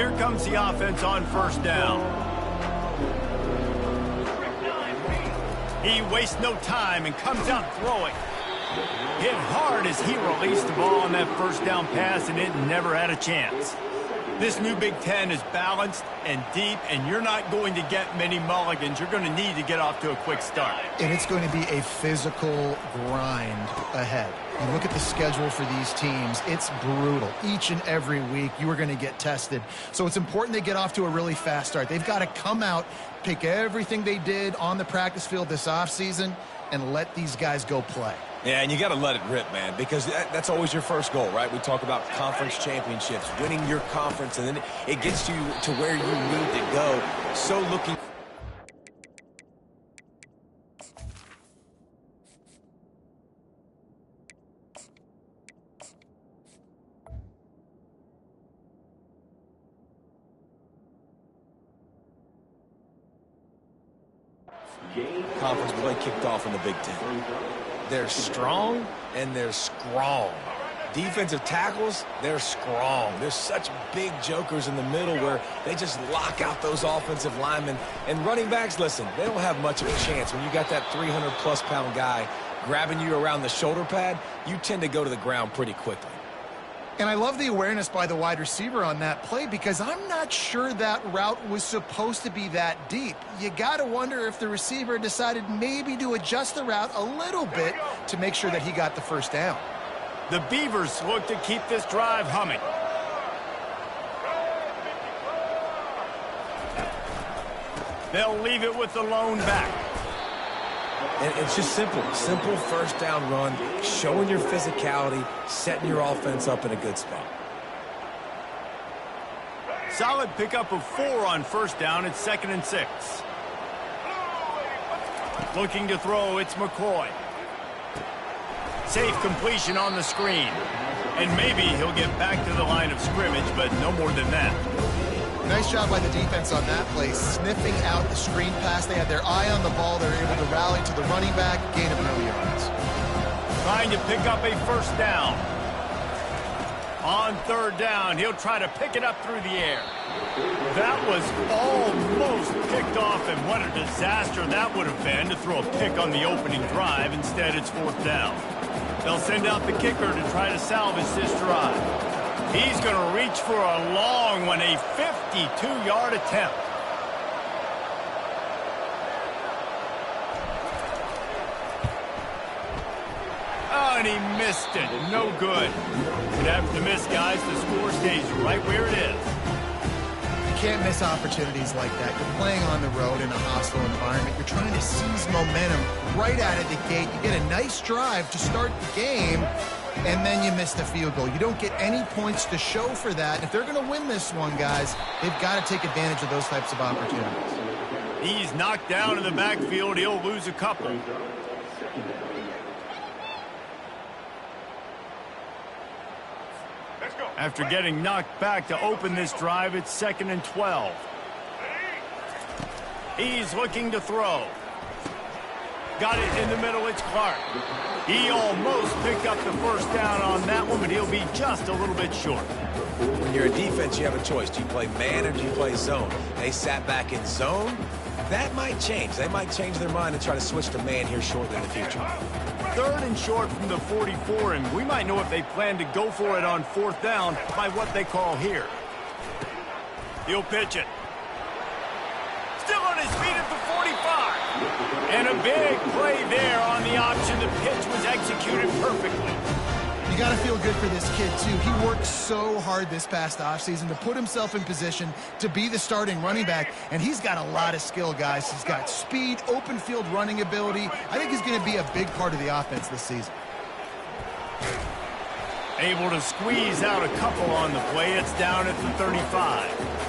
Here comes the offense on first down. He wastes no time and comes out throwing. Hit hard as he released the ball on that first down pass, and it never had a chance. This new Big Ten is balanced and deep, and you're not going to get many mulligans. You're going to need to get off to a quick start. And it's going to be a physical grind ahead. You look at the schedule for these teams, it's brutal. Each and every week, you are going to get tested. So it's important they get off to a really fast start. They've got to come out, pick everything they did on the practice field this offseason, and let these guys go play. Yeah, and you got to let it rip, man, because that's always your first goal, right? We talk about conference championships, winning your conference, and then it gets you to where you need to go. So looking... Conference play kicked off in the Big Ten. They're strong and they're strong. Defensive tackles, they're strong. There's such big jokers in the middle where they just lock out those offensive linemen. And running backs, listen, they don't have much of a chance. When you got that 300-plus pound guy grabbing you around the shoulder pad, you tend to go to the ground pretty quickly. And I love the awareness by the wide receiver on that play because I'm not sure that route was supposed to be that deep. You got to wonder if the receiver decided maybe to adjust the route a little bit to make sure that he got the first down. The Beavers look to keep this drive humming. They'll leave it with the lone back. And it's just simple first down run, showing your physicality, setting your offense up in a good spot. Solid pickup of 4 on first down. It's 2nd and 6. Looking to throw, it's McCoy. Safe completion on the screen. And maybe he'll get back to the line of scrimmage, but no more than that. Nice job by the defense on that play, sniffing out the screen pass. They had their eye on the ball. They were able to rally to the running back, gain of no yards. Trying to pick up a first down. On third down, he'll try to pick it up through the air. That was almost picked off, and what a disaster that would have been to throw a pick on the opening drive. Instead, it's 4th down. They'll send out the kicker to try to salvage this drive. He's going to reach for a long one, a 52-yard attempt. Oh, and he missed it. No good. But after the miss, guys, the score stays right where it is. You can't miss opportunities like that. You're playing on the road in a hostile environment. You're trying to seize momentum right out of the gate. You get a nice drive to start the game, and then you miss the field goal. You don't get any points to show for that. If they're going to win this one, guys, they've got to take advantage of those types of opportunities. He's knocked down in the backfield. He'll lose a couple. After getting knocked back to open this drive, it's 2nd and 12. He's looking to throw. Got it in the middle, it's Clark. He almost picked up the first down on that one, but he'll be just a little bit short. When you're a defense, you have a choice. Do you play man or do you play zone? They sat back in zone. That might change. They might change their mind and try to switch to man here shortly in the future. 3rd and short from the 44, and we might know if they plan to go for it on 4th down by what they call here. He'll pitch it. Still on his feet at the 45. And a big play there on the option. The pitch was executed perfectly. You got to feel good for this kid, too. He worked so hard this past offseason to put himself in position to be the starting running back, and he's got a lot of skill, guys. He's got speed, open field running ability. I think he's going to be a big part of the offense this season. Able to squeeze out a couple on the play. It's down at the 35.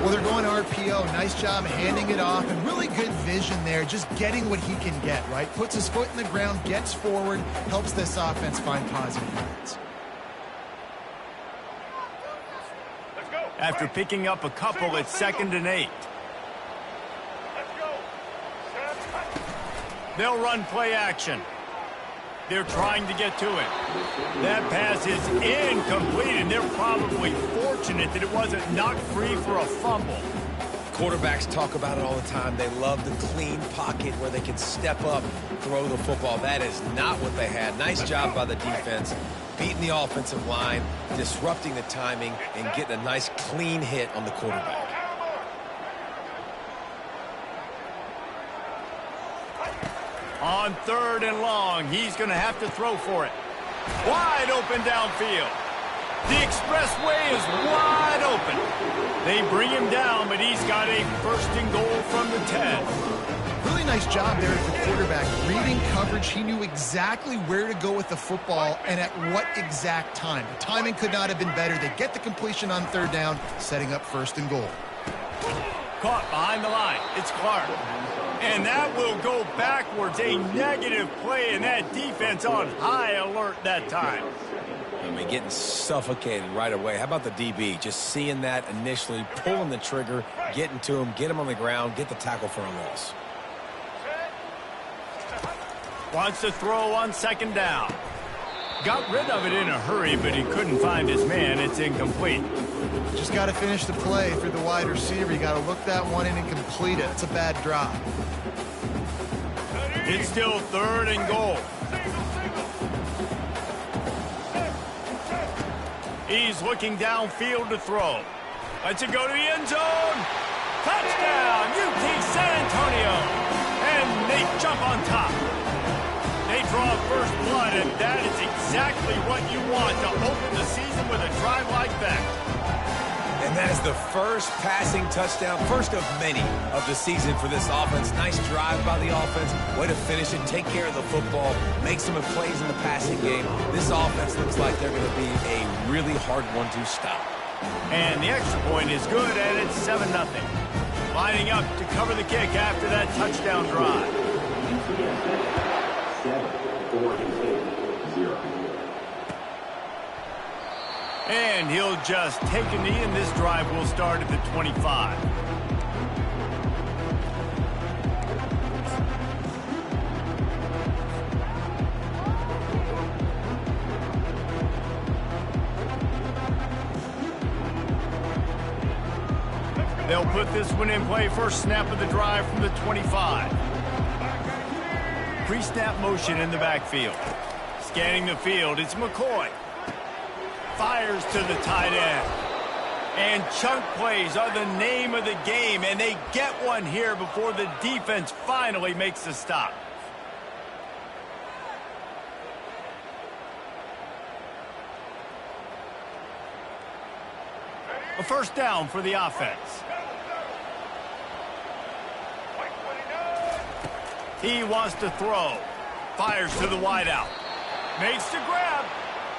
Well, they're going RPO. Nice job handing it off, and really good vision there, just getting what he can get, right? Puts his foot in the ground, gets forward, helps this offense find positive yards. After picking up a couple, it's 2nd and 8. They'll run play action. They're trying to get to him. That pass is incomplete, and they're probably fortunate that it wasn't knocked free for a fumble. Quarterbacks talk about it all the time. They love the clean pocket where they can step up, throw the football. That is not what they had. Nice job by the defense, beating the offensive line, disrupting the timing, and getting a nice clean hit on the quarterback. On 3rd and long, he's going to have to throw for it. Wide open downfield. The expressway is wide open. They bring him down, but he's got a 1st and goal from the 10. Really nice job there at the quarterback. Reading coverage, he knew exactly where to go with the football and at what exact time. The timing could not have been better. They get the completion on 3rd down, setting up 1st and goal. Caught behind the line. It's Clark. And that will go backwards. A negative play, and that defense on high alert that time. I mean, getting suffocated right away. How about the DB? Just seeing that initially, pulling the trigger, getting to him, get him on the ground, get the tackle for a loss. Wants to throw on 2nd down. Got rid of it in a hurry, but he couldn't find his man. It's incomplete. Just got to finish the play for the wide receiver. You got to look that one in and complete it. It's a bad drop. It's still 3rd and goal. He's looking downfield to throw. Lets it go to the end zone. Touchdown, UT San Antonio. And they jump on top. They draw first blood, and that is exactly what you want to open the season with a drive like that. And that is the first passing touchdown, first of many of the season for this offense. Nice drive by the offense. Way to finish it, take care of the football, make some plays in the passing game. This offense looks like they're going to be a really hard one to stop. And the extra point is good, and it's 7-0. Lining up to cover the kick after that touchdown drive. 7-4-0. And he'll just take a knee, and this drive will start at the 25. They'll put this one in play. First snap of the drive from the 25. Pre-snap motion in the backfield. Scanning the field, it's McCoy. Fires to the tight end. And chunk plays are the name of the game, and they get one here before the defense finally makes the stop. A 1st down for the offense. He wants to throw. Fires to the wideout. Makes the grab.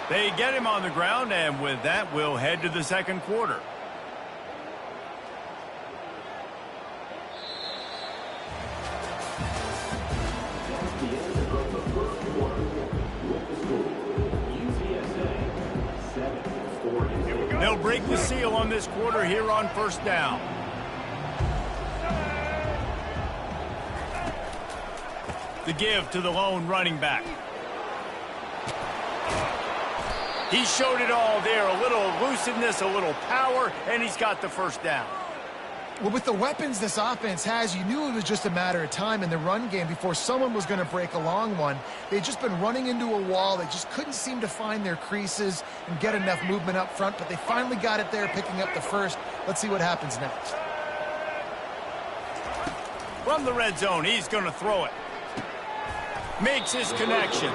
They get him on the ground, and with that, we'll head to the 2nd quarter. They'll break the seal on this quarter here on 1st down. The give to the lone running back. He showed it all there, a little elusiveness, a little power, and he's got the 1st down. Well, with the weapons this offense has, you knew it was just a matter of time in the run game before someone was going to break a long one. They'd just been running into a wall. They just couldn't seem to find their creases and get enough movement up front, but they finally got it there, picking up the 1st. Let's see what happens next. From the red zone, he's going to throw it. Makes his connection.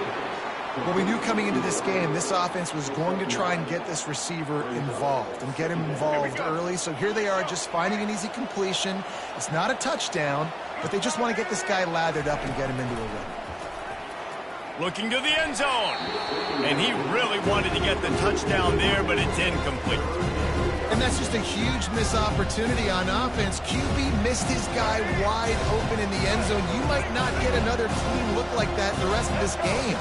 Well, we knew coming into this game, this offense was going to try and get this receiver involved and get him involved early. So here they are just finding an easy completion. It's not a touchdown, but they just want to get this guy lathered up and get him into a run. Looking to the end zone. And he really wanted to get the touchdown there, but it's incomplete. And that's just a huge missed opportunity on offense. QB missed his guy wide open in the end zone. You might not get another clean look like that the rest of this game.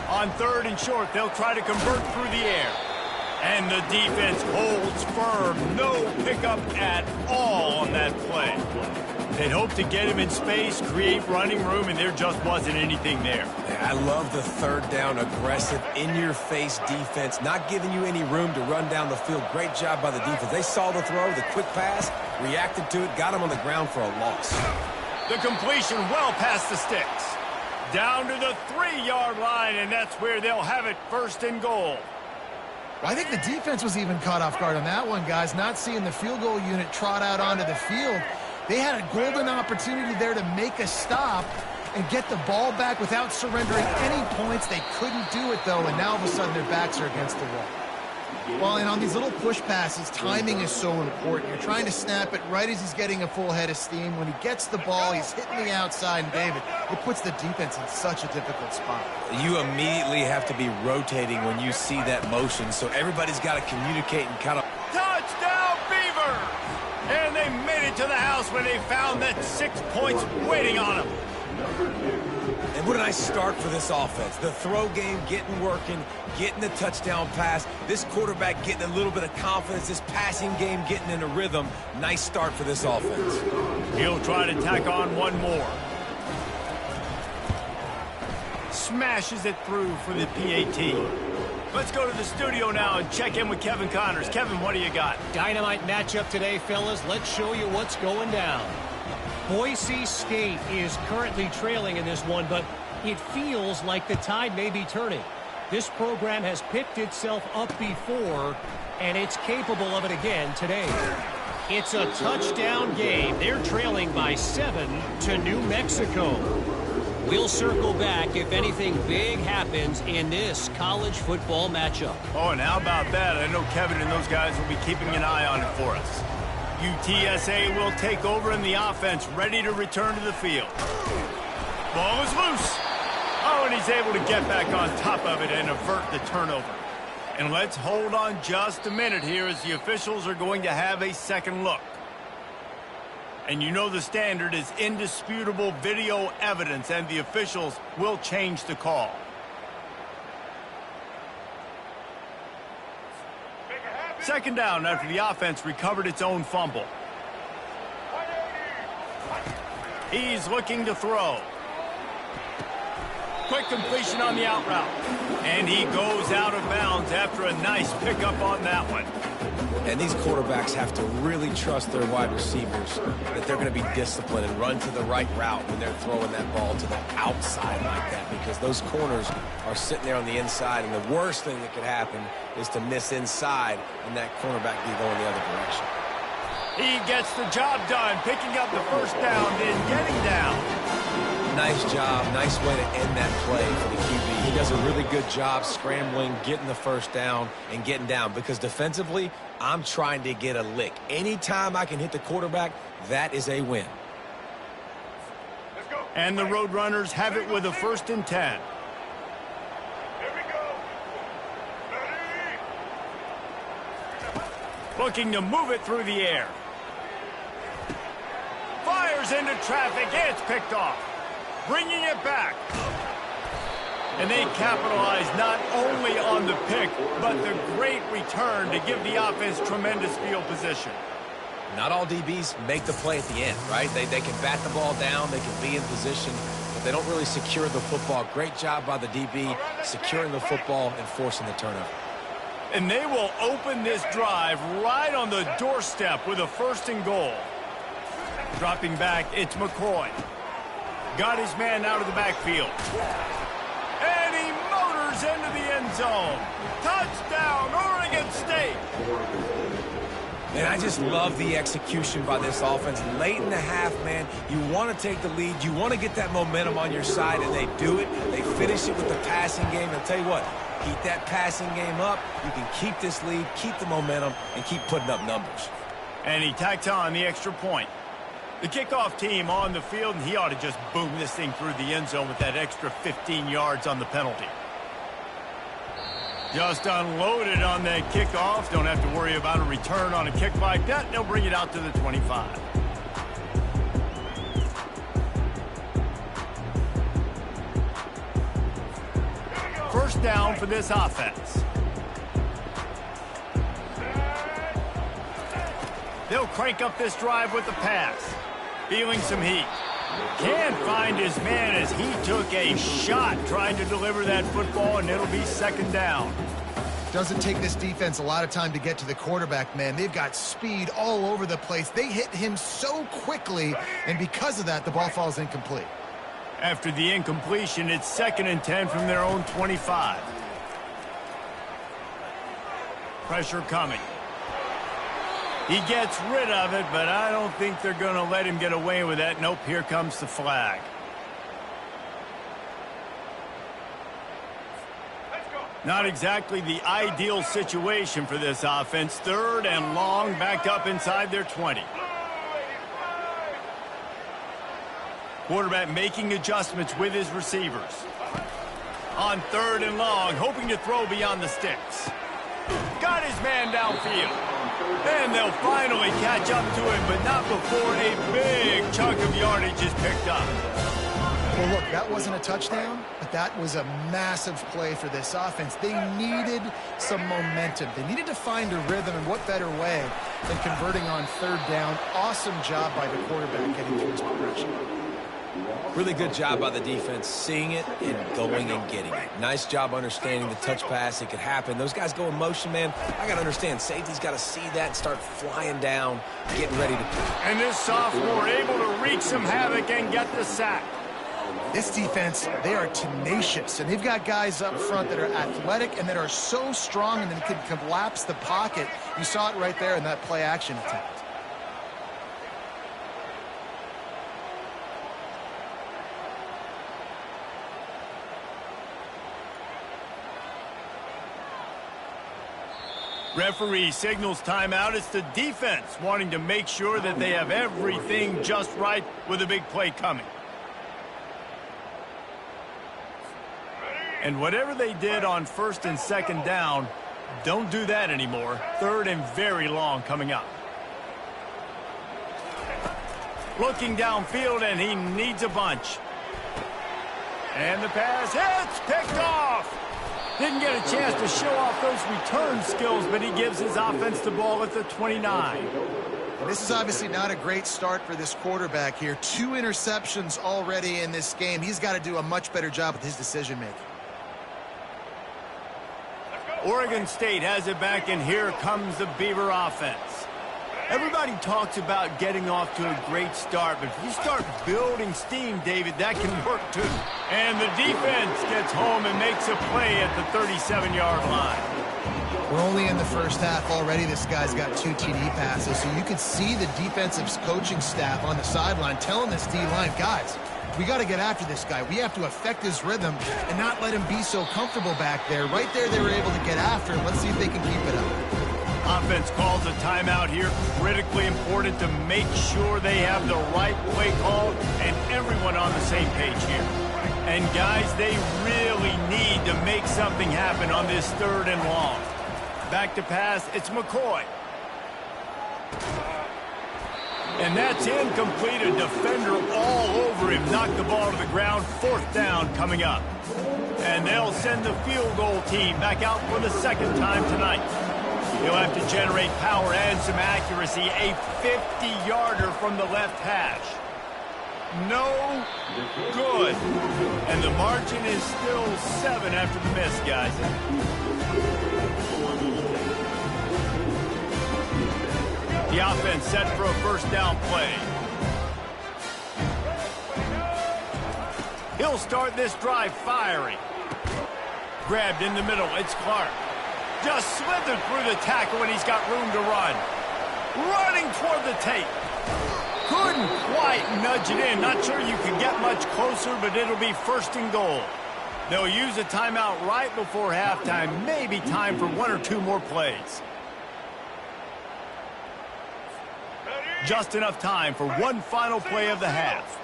On 3rd and short, they'll try to convert through the air. And the defense holds firm. No pickup at all on that play. They'd hoped to get him in space, create running room, and there just wasn't anything there. I love the third down, aggressive, in-your-face defense, not giving you any room to run down the field. Great job by the defense. They saw the throw, the quick pass, reacted to it, got him on the ground for a loss. The completion well past the sticks. Down to the 3-yard line, and that's where they'll have it, 1st and goal. Well, I think the defense was even caught off guard on that one, guys, not seeing the field goal unit trot out onto the field. They had a golden opportunity there to make a stop and get the ball back without surrendering any points. They couldn't do it, though, and now all of a sudden their backs are against the wall. Well, and on these little push passes, timing is so important. You're trying to snap it right as he's getting a full head of steam. When he gets the ball, he's hitting the outside, and David, it puts the defense in such a difficult spot. You immediately have to be rotating when you see that motion, so everybody's got to communicate and kind of... Touchdown, Beaver! And they made it to the house when they found that 6 points waiting on them. And what a nice start for this offense. The throw game getting working, getting the touchdown pass. This quarterback getting a little bit of confidence. This passing game getting in a rhythm. Nice start for this offense. He'll try to tack on one more. Smashes it through for the PAT. Let's go to the studio now and check in with Kevin Connors. Kevin, what do you got? Dynamite matchup today, fellas. Let's show you what's going down. Boise State is currently trailing in this one, but it feels like the tide may be turning. This program has picked itself up before, and it's capable of it again today. It's a touchdown game. They're trailing by 7 to New Mexico. We'll circle back if anything big happens in this college football matchup. Oh, and how about that? I know Kevin and those guys will be keeping an eye on it for us. UTSA will take over in the offense, ready to return to the field. Ball is loose. Oh, and he's able to get back on top of it and avert the turnover. And let's hold on just a minute here as the officials are going to have a second look. And you know the standard is indisputable video evidence, and the officials will change the call. Second down after the offense recovered its own fumble. He's looking to throw. Quick completion on the out route. And he goes out of bounds after a nice pickup on that one. And these quarterbacks have to really trust their wide receivers that they're going to be disciplined and run to the right route when they're throwing that ball to the outside like that, because those corners are sitting there on the inside, and the worst thing that could happen is to miss inside and that cornerback be going the other direction. He gets the job done, picking up the first down and getting down. Nice job. Nice way to end that play for the QB. He does a really good job scrambling, getting the first down, and getting down. Because defensively, I'm trying to get a lick. Anytime I can hit the quarterback, that is a win. And the Roadrunners have it with a 1st and 10. Looking to move it through the air. Fires into traffic. It's picked off. Bringing it back. And they capitalize not only on the pick, but the great return to give the offense tremendous field position. Not all DBs make the play at the end, right? They can bat the ball down, they can be in position, but they don't really secure the football. Great job by the DB securing the football and forcing the turnover. And they will open this drive right on the doorstep with a 1st and goal. Dropping back, it's McCoy. Got his man out of the backfield. And he motors into the end zone. Touchdown, Oregon State. And I just love the execution by this offense. Late in the half, man, you want to take the lead. You want to get that momentum on your side, and they do it. They finish it with the passing game. I'll tell you what, keep that passing game up. You can keep this lead, keep the momentum, and keep putting up numbers. And he tacks on the extra point. The kickoff team on the field, and he ought to just boom this thing through the end zone with that extra 15 yards on the penalty. Just unloaded on that kickoff. Don't have to worry about a return on a kick like that. They'll bring it out to the 25. First down for this offense. They'll crank up this drive with the pass. Feeling some heat. Can't find his man as he took a shot trying to deliver that football, and it'll be second down. Doesn't take this defense a lot of time to get to the quarterback, man. They've got speed all over the place. They hit him so quickly, and because of that, the ball falls incomplete. After the incompletion, it's 2nd and 10 from their own 25. Pressure coming. He gets rid of it, but I don't think they're going to let him get away with that. Nope, here comes the flag. Not exactly the ideal situation for this offense. 3rd and long, backed up inside their 20. Quarterback making adjustments with his receivers. On 3rd and long, hoping to throw beyond the sticks. Got his man downfield. And they'll finally catch up to him, but not before a big chunk of yardage is picked up. Well, look, that wasn't a touchdown, but that was a massive play for this offense. They needed some momentum. They needed to find a rhythm, and what better way than converting on 3rd down. Awesome job by the quarterback getting through his progression. Really good job by the defense, seeing it and going and getting it. Nice job understanding the touch pass. It could happen. Those guys go in motion, man. I got to understand, safety's got to see that and start flying down, getting ready to play. And this sophomore able to wreak some havoc and get the sack. This defense, they are tenacious, and they've got guys up front that are athletic and that are so strong and that can collapse the pocket. You saw it right there in that play-action attempt. Referee signals timeout. It's the defense wanting to make sure that they have everything just right with a big play coming. And whatever they did on 1st and 2nd down, don't do that anymore. 3rd and very long coming up. Looking downfield, and he needs a bunch. And the pass hits, picked off. Didn't get a chance to show off those return skills, but he gives his offense the ball at the 29. And this is obviously not a great start for this quarterback here. 2 interceptions already in this game. He's got to do a much better job with his decision-making. Oregon State has it back, and here comes the Beaver offense. Everybody talks about getting off to a great start, but if you start building steam, David, that can work too. And the defense gets home and makes a play at the 37-yard line. We're only in the first half already. This guy's got 2 TD passes, so you could see the defensive coaching staff on the sideline telling this D-line, guys, we got to get after this guy. We have to affect his rhythm and not let him be so comfortable back there. Right there, they were able to get after him. Let's see if they can keep it up. Offense calls a timeout here. Critically important to make sure they have the right play call and everyone on the same page here. And guys, they really need to make something happen on this 3rd and long. Back to pass, it's McCoy. And that's incomplete. A defender all over him. Knocked the ball to the ground. 4th down coming up. And they'll send the field goal team back out for the 2nd time tonight. He'll have to generate power and some accuracy. A 50-yarder from the left hash. No good. And the margin is still 7 after the miss, guys. The offense set for a 1st down play. He'll start this drive firing. Grabbed in the middle. It's Clark. Just slithered through the tackle, and he's got room to run. Running toward the tape. Couldn't quite nudge it in. Not sure you can get much closer, but it'll be 1st and goal. They'll use a timeout right before halftime. Maybe time for 1 or 2 more plays. Just enough time for one final play of the half.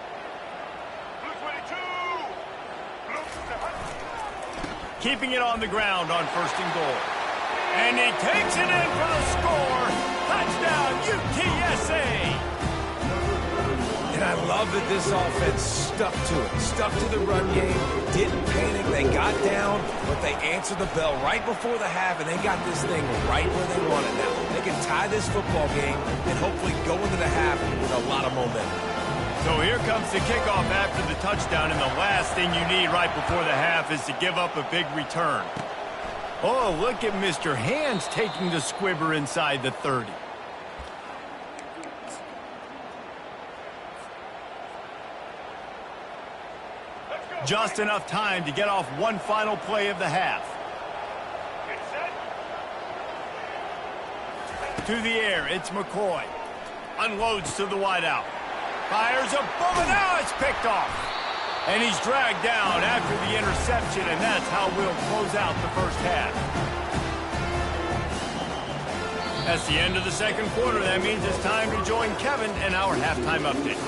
Keeping it on the ground on 1st and goal. And he takes it in for the score. Touchdown, UTSA. And I love that this offense stuck to it. Stuck to the run game. Didn't panic. They got down, but they answered the bell right before the half, and they got this thing right where they want it now. They can tie this football game and hopefully go into the half with a lot of momentum. So here comes the kickoff after the touchdown, and the last thing you need right before the half is to give up a big return. Oh, look at Mr. Hands taking the squibber inside the 30. Just enough time to get off one final play of the half. To the air, it's McCoy. Unloads to the wideout. Fires a bomb, and now it's picked off. And he's dragged down after the interception, and that's how we'll close out the first half. That's the end of the second quarter. That means it's time to join Kevin in our halftime update.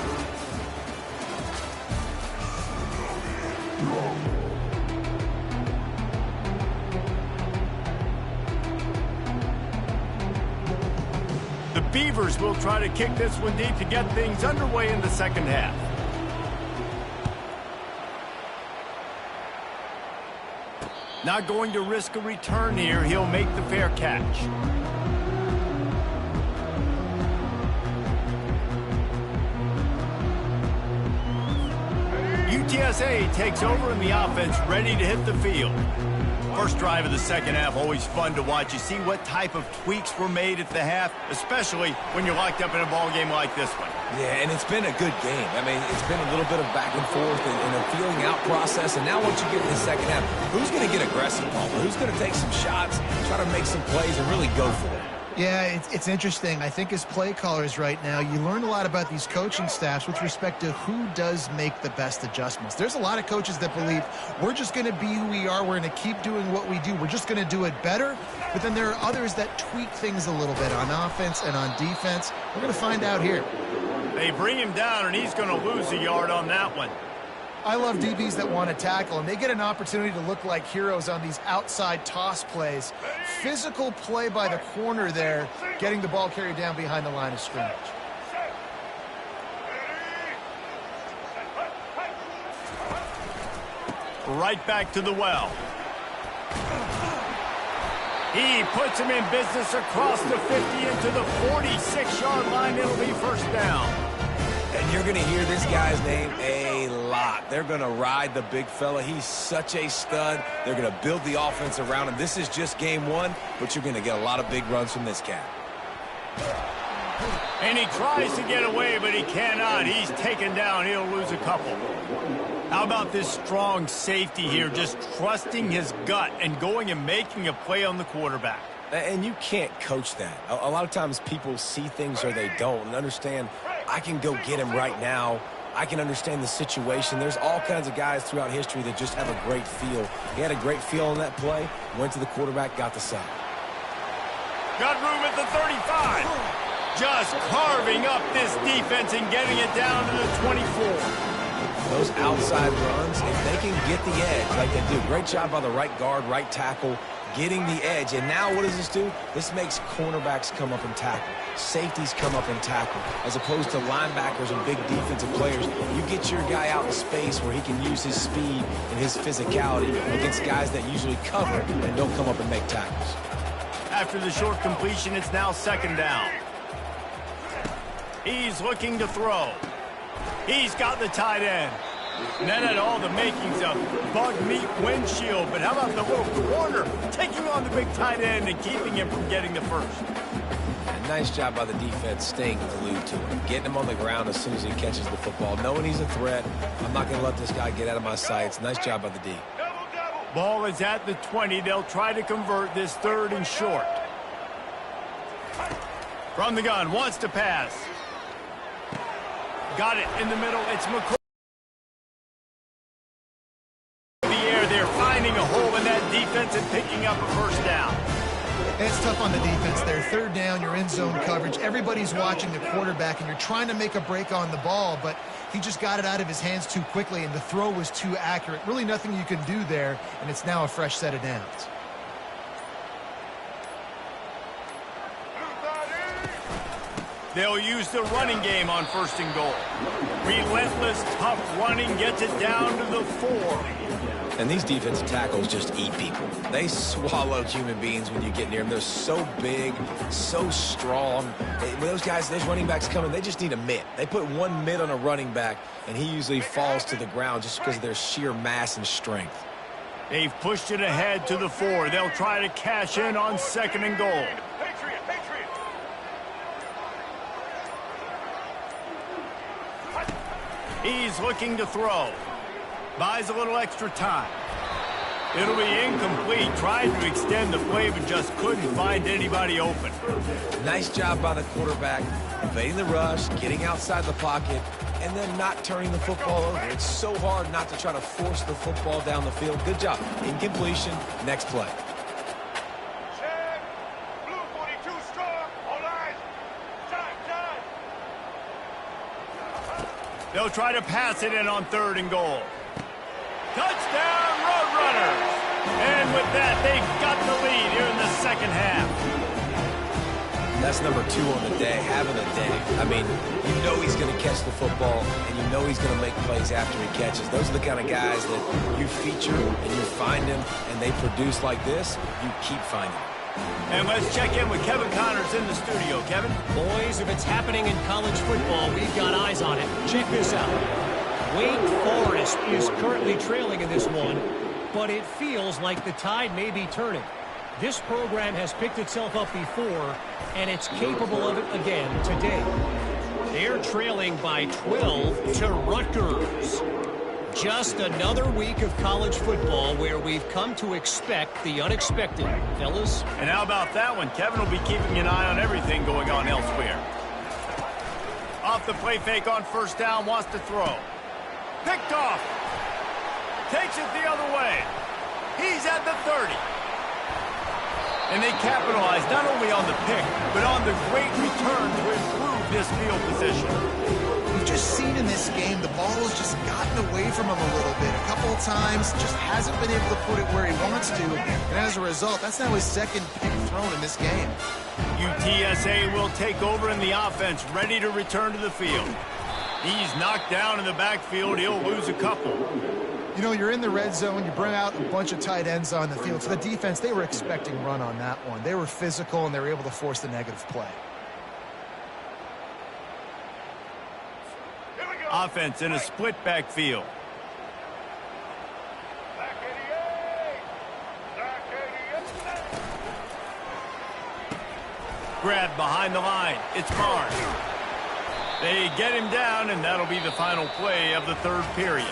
The Beavers will try to kick this one deep to get things underway in the second half. Not going to risk a return here. He'll make the fair catch. UTSA takes over in the offense, ready to hit the field. First drive of the second half, always fun to watch. You see what type of tweaks were made at the half, especially when you're locked up in a ball game like this one. Yeah, and it's been a good game. I mean, it's been a little bit of back and forth and a feeling out process. And now once you get in the second half, who's going to get aggressive, Palmer? Who's going to take some shots, try to make some plays, and really go for it? Yeah, it's interesting. I think as play callers right now, you learn a lot about these coaching staffs with respect to who does make the best adjustments. There's a lot of coaches that believe we're just going to be who we are. We're going to keep doing what we do. We're just going to do it better. But then there are others that tweak things a little bit on offense and on defense. We're going to find out here. They bring him down, and he's going to lose a yard on that one. I love DBs that want to tackle, and they get an opportunity to look like heroes on these outside toss plays. Physical play by the corner there, getting the ball carried down behind the line of scrimmage. Right back to the well. He puts him in business across the 50 into the 46-yard line. It'll be first down. And you're going to hear this guy's name a lot. They're going to ride the big fella. He's such a stud. They're going to build the offense around him. This is just game one, but you're going to get a lot of big runs from this cat. And he tries to get away, but he cannot. He's taken down. He'll lose a couple. How about this strong safety here, just trusting his gut and going and making a play on the quarterback? And you can't coach that. A lot of times people see things or they don't and understand, I can go get him right now. I can understand the situation. There's all kinds of guys throughout history that just have a great feel. He had a great feel on that play, went to the quarterback, got the sack. Got room at the 35. Just carving up this defense and getting it down to the 24. Those outside runs, if they can get the edge like they do, great job by the right guard, right tackle, getting the edge. And now what does this do? This makes cornerbacks come up and tackle. Safeties come up and tackle. As opposed to linebackers and big defensive players, you get your guy out in space where he can use his speed and his physicality against guys that usually cover and don't come up and make tackles. After the short completion, it's now second down. He's looking to throw. He's got the tight end. And that had all the makings of bug meat windshield. But how about the little corner taking on the big tight end and keeping him from getting the first? And nice job by the defense staying glued to him, getting him on the ground as soon as he catches the football, knowing he's a threat. I'm not going to let this guy get out of my sights. Nice job by the D. Ball is at the 20. They'll try to convert this third and short. From the gun, wants to pass. Got it in the middle. It's McCoy. The air, they're finding a hole in that defense and picking up a first down. It's tough on the defense there. Third down, you're in zone coverage. Everybody's watching the quarterback, and you're trying to make a break on the ball, but he just got it out of his hands too quickly, and the throw was too accurate. Really nothing you can do there, and it's now a fresh set of downs. They'll use the running game on first and goal. Relentless, tough running gets it down to the 4. And these defensive tackles just eat people. They swallow human beings when you get near them. They're so big, so strong. When those guys, those running backs come in, they just need a mitt. They put one mitt on a running back, and he usually falls to the ground just because of their sheer mass and strength. They've pushed it ahead to the 4. They'll try to cash in on 2nd and goal. He's looking to throw. Buys a little extra time. It'll be incomplete. Tried to extend the play, but just couldn't find anybody open. Nice job by the quarterback, evading the rush, getting outside the pocket, and then not turning the football over. It's so hard not to try to force the football down the field. Good job. Incompletion. Next play. Check. Blue 42 strong. All eyes. Time. They'll try to pass it in on 3rd and goal. Touchdown, Roadrunners! And with that, they've got the lead here in the 2nd half. That's number 2 on the day, having a day. I mean, you know he's going to catch the football, and you know he's going to make plays after he catches. Those are the kind of guys that you feature and you find them, and they produce like this, you keep finding them. And let's check in with Kevin Connors in the studio. Kevin? Boys, if it's happening in college football, we've got eyes on it. Check this out. Wake Forest is currently trailing in this one, but it feels like the tide may be turning. This program has picked itself up before, and it's capable of it again today. They're trailing by 12 to Rutgers. Just another week of college football where we've come to expect the unexpected, fellas. And how about that one? Kevin will be keeping an eye on everything going on elsewhere. Off the play fake on 1st down, wants to throw. Picked off. Takes it the other way. He's at the 30. And they capitalize not only on the pick, but on the great return to improve this field position. We've just seen in this game the ball has just gotten away from him a little bit. A couple of times, just hasn't been able to put it where he wants to. And as a result, that's now his 2nd pick thrown in this game. UTSA will take over in the offense, ready to return to the field. He's knocked down in the backfield. He'll lose a couple. You know, you're in the red zone. You bring out a bunch of tight ends on the field. So the defense, they were expecting run on that one. They were physical, and they were able to force the negative play. Offense in a split backfield. Back 88. Back 88. Grab behind the line. It's Barnes. They get him down, and that'll be the final play of the 3rd period.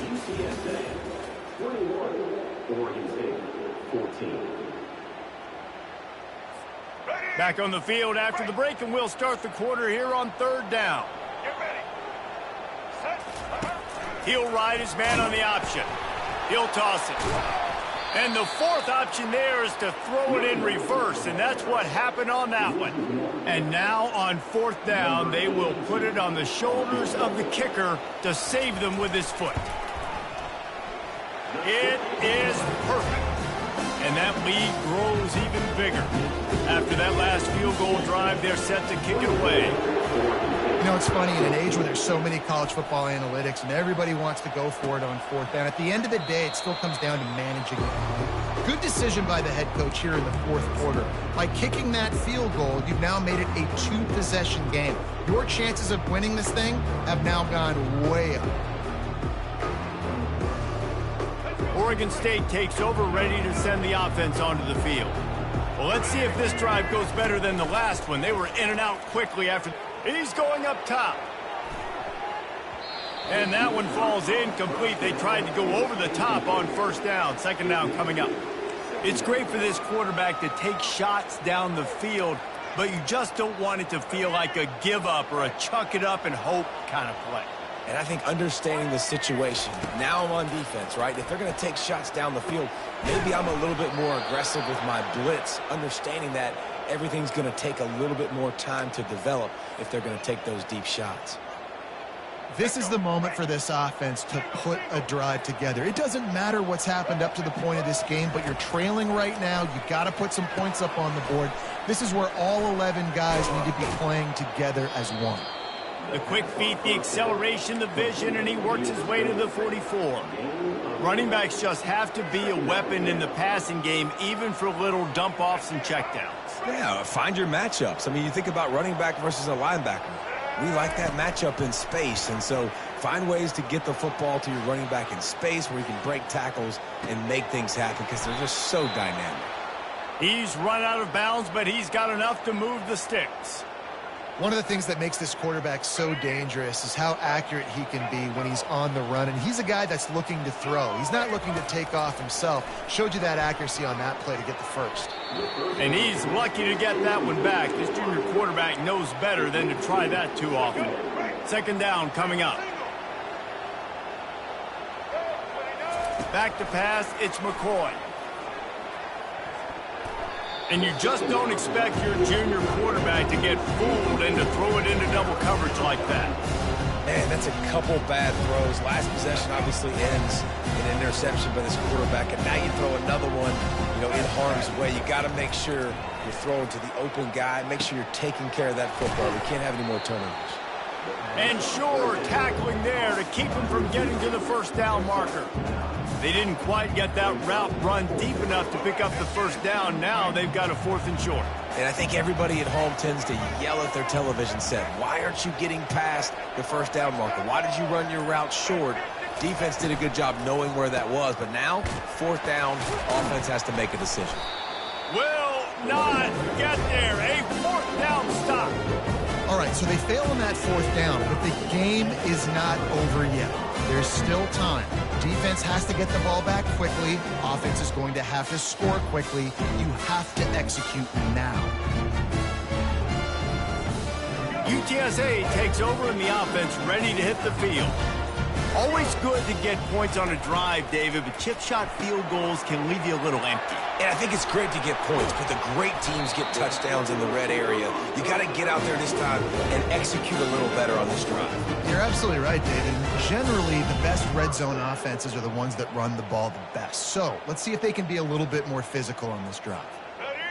UTSA 21, Oregon State 14. Back on the field after the break, and we'll start the quarter here on 3rd down. Get ready. Set. He'll ride his man on the option. He'll toss it. And the 4th option there is to throw it in reverse, and that's what happened on that one. And now on 4th down, they will put it on the shoulders of the kicker to save them with his foot. It is perfect. And that lead grows even bigger. After that last field goal drive, they're set to kick it away. You know, it's funny, in an age where there's so many college football analytics and everybody wants to go for it on 4th down, at the end of the day, it still comes down to managing it. Good decision by the head coach here in the 4th quarter. By kicking that field goal, you've now made it a 2-possession game. Your chances of winning this thing have now gone way up. Oregon State takes over, ready to send the offense onto the field. Well, let's see if this drive goes better than the last one. They were in and out quickly after. He's going up top. And that one falls incomplete. They tried to go over the top on 1st down. 2nd down coming up. It's great for this quarterback to take shots down the field, but you just don't want it to feel like a give up or a chuck it up and hope kind of play. And I think understanding the situation, now I'm on defense, right? If they're going to take shots down the field, maybe I'm a little bit more aggressive with my blitz, understanding that everything's going to take a little bit more time to develop if they're going to take those deep shots. This is the moment for this offense to put a drive together. It doesn't matter what's happened up to the point of this game, but you're trailing right now. You've got to put some points up on the board. This is where all 11 guys need to be playing together as one. The quick feet, the acceleration, the vision, and he works his way to the 44. Running backs just have to be a weapon in the passing game, even for little dump-offs and checkdowns. Yeah, find your matchups. I mean, you think about running back versus a linebacker. We like that matchup in space, and so find ways to get the football to your running back in space where you can break tackles and make things happen because they're just so dynamic. He's run out of bounds, but he's got enough to move the sticks. One of the things that makes this quarterback so dangerous is how accurate he can be when he's on the run. And he's a guy that's looking to throw. He's not looking to take off himself. Showed you that accuracy on that play to get the first. And he's lucky to get that one back. This junior quarterback knows better than to try that too often. Second down coming up. Back to pass, it's McCoy. And you just don't expect your junior quarterback to get fooled and to throw it into double coverage like that. Man, that's a couple bad throws. Last possession obviously ends in an interception by this quarterback, and now you throw another one, in harm's way. You got to make sure you're throwing to the open guy. Make sure you're taking care of that football. We can't have any more turnovers. And sure, tackling there to keep him from getting to the first down marker. They didn't quite get that route run deep enough to pick up the first down. Now they've got a 4th and short. And I think everybody at home tends to yell at their television set, why aren't you getting past the first down marker? Why did you run your route short? Defense did a good job knowing where that was, but now, 4th down, offense has to make a decision. Will not get there. A 4th down stop. All right, so they fail on that 4th down, but the game is not over yet. There's still time. Defense has to get the ball back quickly. Offense is going to have to score quickly. You have to execute now. UTSA takes over in the offense, ready to hit the field. Always good to get points on a drive, David, but chip shot field goals can leave you a little empty. And I think it's great to get points, but the great teams get touchdowns in the red area. You got to get out there this time and execute a little better on this drive. You're absolutely right, David. Generally, the best red zone offenses are the ones that run the ball the best. So let's see if they can be a little bit more physical on this drive.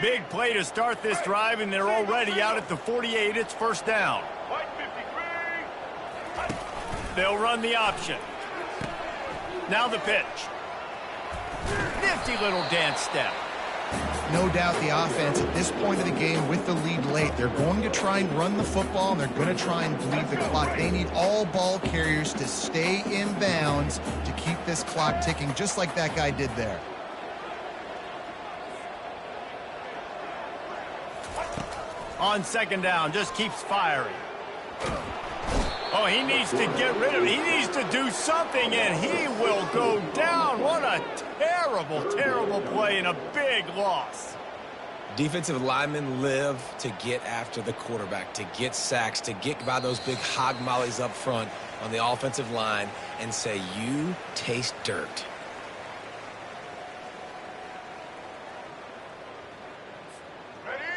Big play to start this drive, and they're already out at the 48. It's first down. They'll run the option. Now the pitch. Nifty little dance step. No doubt the offense at this point of the game with the lead late, they're going to try and run the football, and they're going to try and bleed the clock. They need all ball carriers to stay in bounds to keep this clock ticking, just like that guy did there. On second down, just keeps firing. Oh, he needs to get rid of it. He needs to do something, and he will go down. What a terrible, terrible play and a big loss. Defensive linemen live to get after the quarterback, to get sacks, to get by those big hog mollies up front on the offensive line and say, you taste dirt.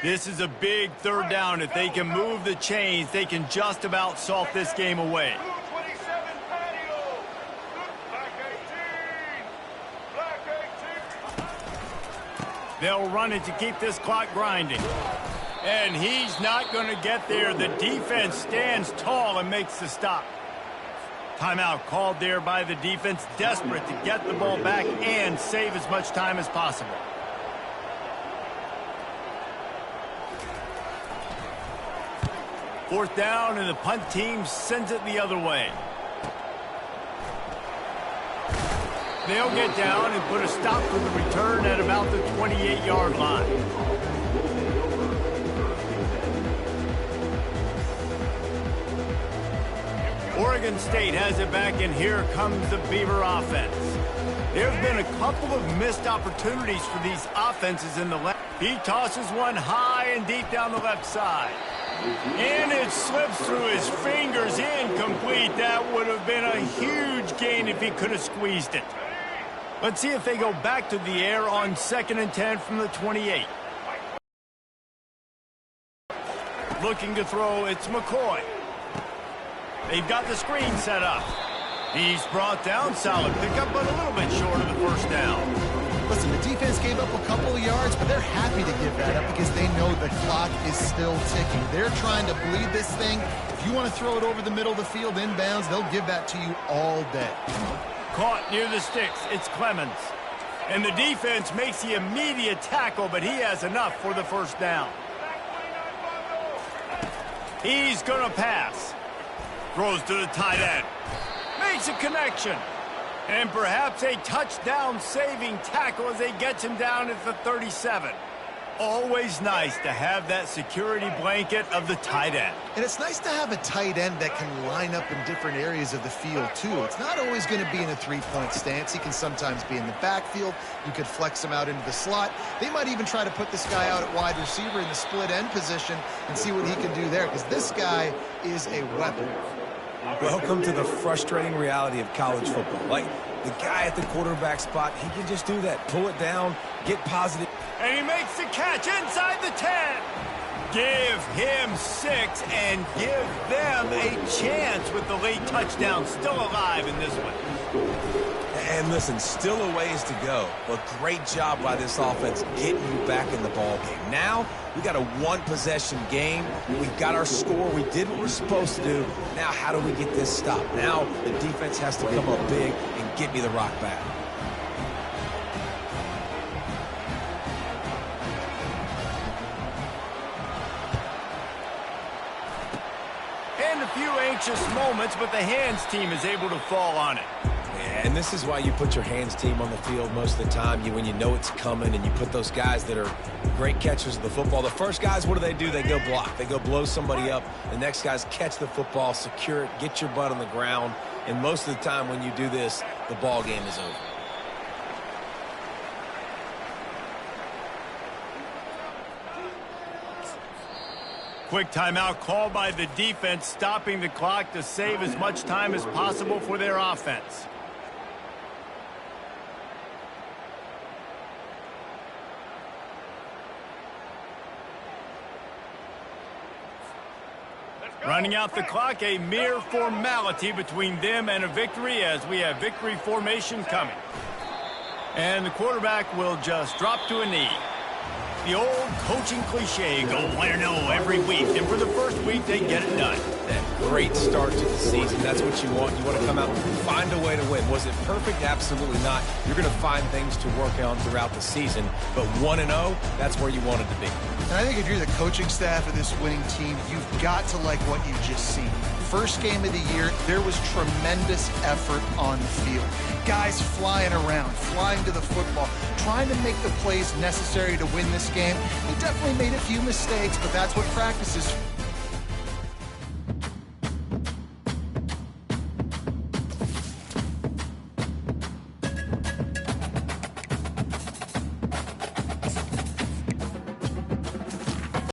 This is a big third down. If they can move the chains, they can just about salt this game away. They'll run it to keep this clock grinding. And he's not going to get there. The defense stands tall and makes the stop. Timeout called there by the defense, desperate to get the ball back and save as much time as possible. Fourth down, and the punt team sends it the other way. They'll get down and put a stop for the return at about the 28-yard line. Oregon State has it back, and here comes the Beaver offense. There have been a couple of missed opportunities for these offenses in the left. He tosses one high and deep down the left side. And it slips through his fingers, incomplete. That would have been a huge gain if he could have squeezed it. Let's see if they go back to the air on 2nd and 10 from the 28. Looking to throw, it's McCoy. They've got the screen set up. He's brought down, solid pickup, but a little bit short of the first down. Listen, the defense gave up a couple of yards, but they're happy to give that up because they know the clock is still ticking. They're trying to bleed this thing, If you want to throw it over the middle of the field inbounds, they'll give that to you all day. Caught near the sticks. It's Clemens. And the defense makes the immediate tackle, but he has enough for the first down. He's going to pass. Throws to the tight end. Makes a connection. And perhaps a touchdown-saving tackle as they get him down at the 37. Always nice to have that security blanket of the tight end. And it's nice to have a tight end that can line up in different areas of the field, too. It's not always going to be in a three-point stance. He can sometimes be in the backfield. You could flex him out into the slot. They might even try to put this guy out at wide receiver in the split end position and see what he can do there, because this guy is a weapon. Welcome to the frustrating reality of college football. Like, the guy at the quarterback spot, he can just do that. Pull it down, get positive. And he makes the catch inside the 10. Give him 6 and give them a chance with the late touchdown still alive in this one. And listen, still a ways to go, but great job by this offense getting you back in the ball game. Now, we got a one-possession game. We've got our score. We did what we're supposed to do. Now, how do we get this stopped? Now, the defense has to come up big and get me the rock back. And a few anxious moments, but the hands team is able to fall on it. And this is why you put your hands team on the field most of the time. When you know it's coming, and you put those guys that are great catchers of the football. The first guys, what do? They go block. They go blow somebody up. The next guys catch the football, secure it, get your butt on the ground. And most of the time when you do this, the ball game is over. Quick timeout called by the defense, stopping the clock to save as much time as possible for their offense. Running out the clock, a mere formality between them and a victory as we have victory formation coming. And the quarterback will just drop to a knee. The old coaching cliche, go 1-0 every week. And for the first week, they get it done. That great start to the season. That's what you want. You want to come out and find a way to win. Was it perfect? Absolutely not. You're going to find things to work on throughout the season. But 1-0, that's where you wanted to be. And I think if you're the coaching staff of this winning team, you've got to like what you've just seen. First game of the year, there was tremendous effort on the field. Guys flying around, flying to the football, trying to make the plays necessary to win this game. They definitely made a few mistakes, but that's what practice is